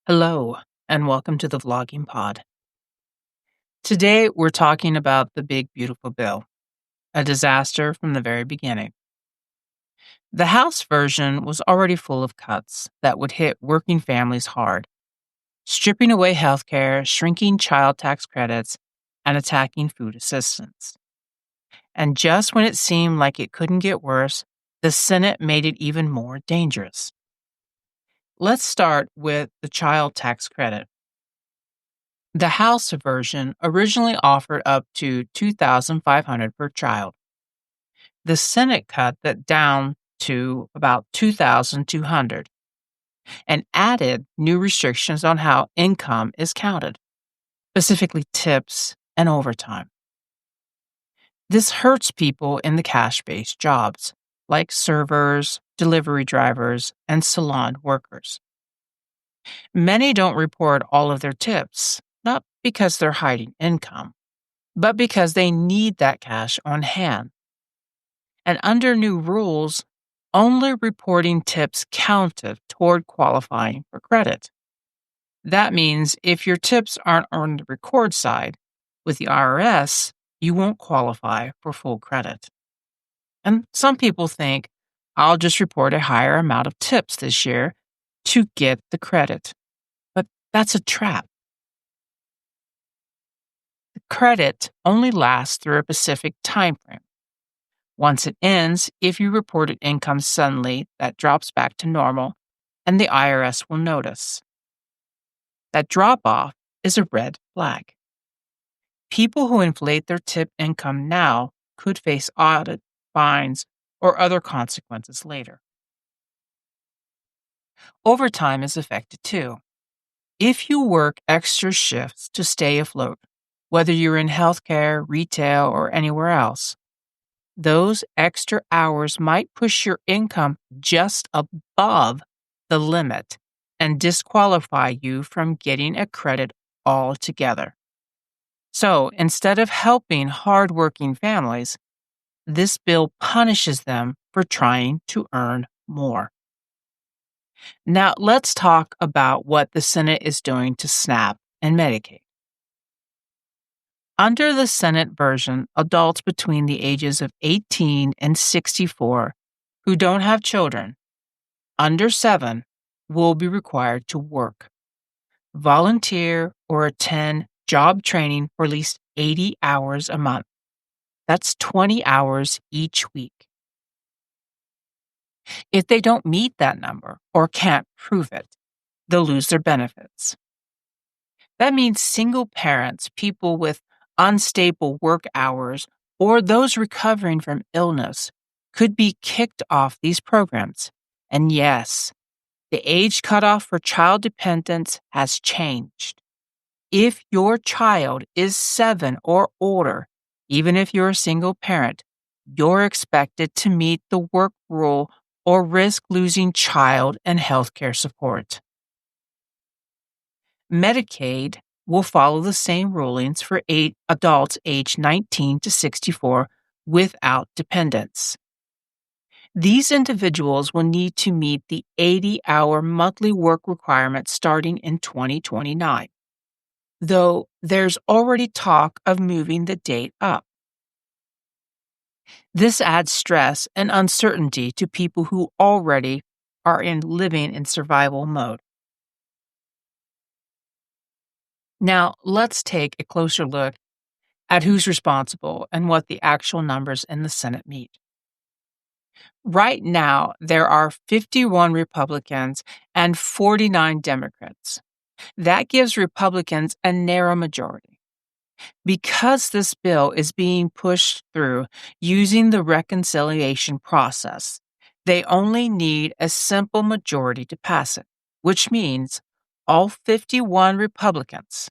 Hello, and welcome to the Vlogging Pod. Today, we're talking about the Big Beautiful Bill, a disaster from the very beginning. The House version was already full of cuts that would hit working families hard, stripping away health care, shrinking child tax credits, and attacking food assistance. And just when it seemed like it couldn't get worse, the Senate made it even more dangerous. Let's start with the child tax credit. The House version originally offered up to $2,500 per child. The Senate cut that down to about $2,200 and added new restrictions on how income is counted, specifically tips and overtime. This hurts people in the cash-based jobs like servers, delivery drivers, and salon workers. Many don't report all of their tips, not because they're hiding income, but because they need that cash on hand. And under new rules, only reporting tips counted toward qualifying for credit. That means if your tips aren't on the record side with the IRS, you won't qualify for full credit. And some people think, I'll just report a higher amount of tips this year to get the credit. But that's a trap. The credit only lasts through a specific time frame. Once it ends, if you reported income suddenly, that drops back to normal, and the IRS will notice. That drop off is a red flag. People who inflate their tip income now could face audit, fines, or other consequences later. Overtime is affected too. If you work extra shifts to stay afloat, whether you're in healthcare, retail, or anywhere else, those extra hours might push your income just above the limit and disqualify you from getting a credit altogether. So instead of helping hardworking families, this bill punishes them for trying to earn more. Now let's talk about what the Senate is doing to SNAP and Medicaid. Under the Senate version, adults between the ages of 18 and 64 who don't have children under 7 will be required to work, volunteer, or attend job training for at least 80 hours a month. That's 20 hours each week. If they don't meet that number or can't prove it, they'll lose their benefits. That means single parents, people with unstable work hours, or those recovering from illness could be kicked off these programs. And yes, the age cutoff for child dependence has changed. If your child is 7 or older, even if you're a single parent, you're expected to meet the work rule or risk losing child and healthcare support. Medicaid will follow the same rulings for adults aged 19 to 64 without dependents. These individuals will need to meet the 80-hour monthly work requirement starting in 2029, though there's already talk of moving the date up. This adds stress and uncertainty to people who already are living in survival mode. Now, let's take a closer look at who's responsible and what the actual numbers in the Senate mean. Right now, there are 51 Republicans and 49 Democrats. That gives Republicans a narrow majority. Because this bill is being pushed through using the reconciliation process, they only need a simple majority to pass it, which means all 51 Republicans.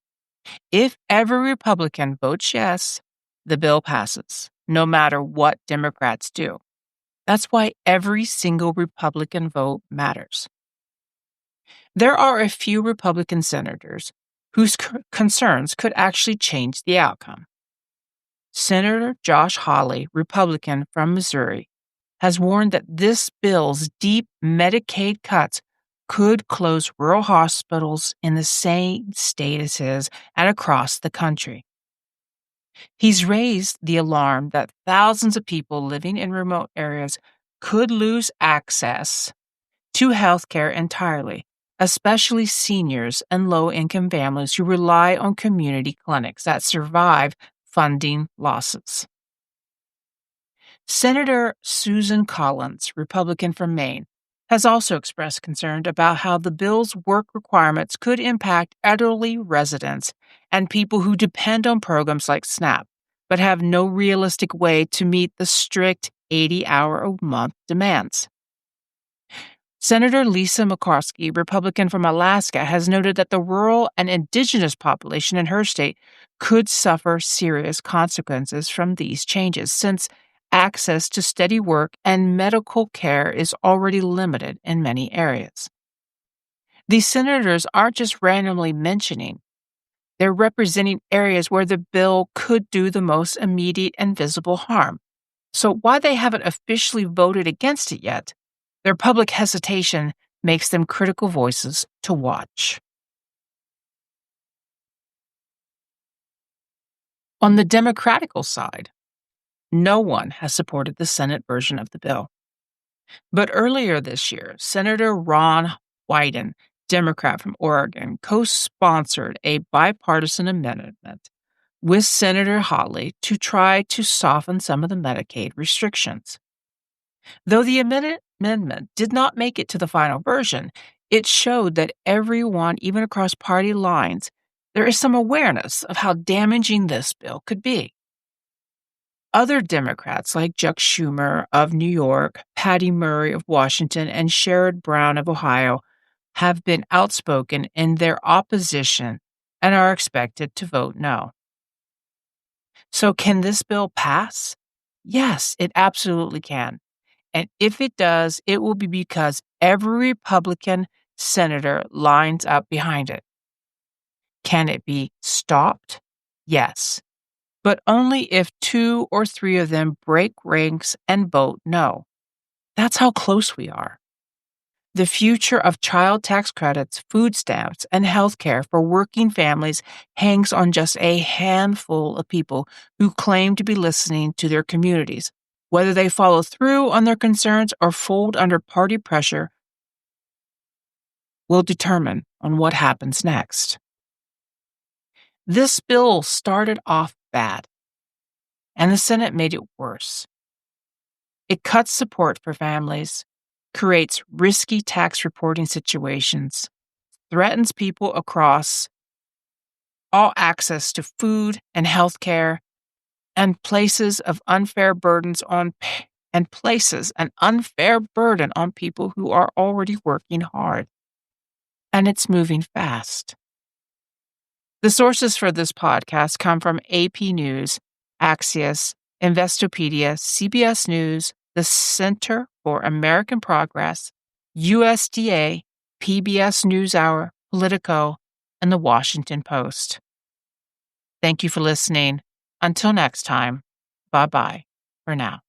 If every Republican votes yes, the bill passes, no matter what Democrats do. That's why every single Republican vote matters. There are a few Republican senators whose concerns could actually change the outcome. Senator Josh Hawley, Republican from Missouri, has warned that this bill's deep Medicaid cuts could close rural hospitals in the same state as his and across the country. He's raised the alarm that thousands of people living in remote areas could lose access to healthcare entirely, especially seniors and low income families who rely on community clinics that survive funding losses. Senator Susan Collins, Republican from Maine, has also expressed concern about how the bill's work requirements could impact elderly residents and people who depend on programs like SNAP, but have no realistic way to meet the strict 80-hour-a-month demands. Senator Lisa Murkowski, Republican from Alaska, has noted that the rural and indigenous population in her state could suffer serious consequences from these changes, since access to steady work and medical care is already limited in many areas. These senators aren't just randomly mentioning, they're representing areas where the bill could do the most immediate and visible harm. So while they haven't officially voted against it yet, their public hesitation makes them critical voices to watch. On the Democratical side, no one has supported the Senate version of the bill. But earlier this year, Senator Ron Wyden, Democrat from Oregon, co-sponsored a bipartisan amendment with Senator Hawley to try to soften some of the Medicaid restrictions. Though the amendment did not make it to the final version, it showed that everyone, even across party lines, there is some awareness of how damaging this bill could be. Other Democrats like Chuck Schumer of New York, Patty Murray of Washington, and Sherrod Brown of Ohio have been outspoken in their opposition and are expected to vote no. So can this bill pass? Yes, it absolutely can. And if it does, it will be because every Republican senator lines up behind it. Can it be stopped? Yes, but only if 2 or 3 of them break ranks and vote no. That's how close we are. The future of child tax credits, food stamps, and health care for working families hangs on just a handful of people who claim to be listening to their communities. Whether they follow through on their concerns or fold under party pressure will determine on what happens next. This bill started off bad, and the Senate made it worse. It cuts support for families, creates risky tax reporting situations, threatens people across all access to food and health care, and places an unfair burden on people who are already working hard. And it's moving fast. The sources for this podcast come from AP News, Axios, Investopedia, CBS News, the Center for American Progress, USDA, PBS NewsHour, Politico, and the Washington Post. Thank you for listening. Until next time, bye-bye for now.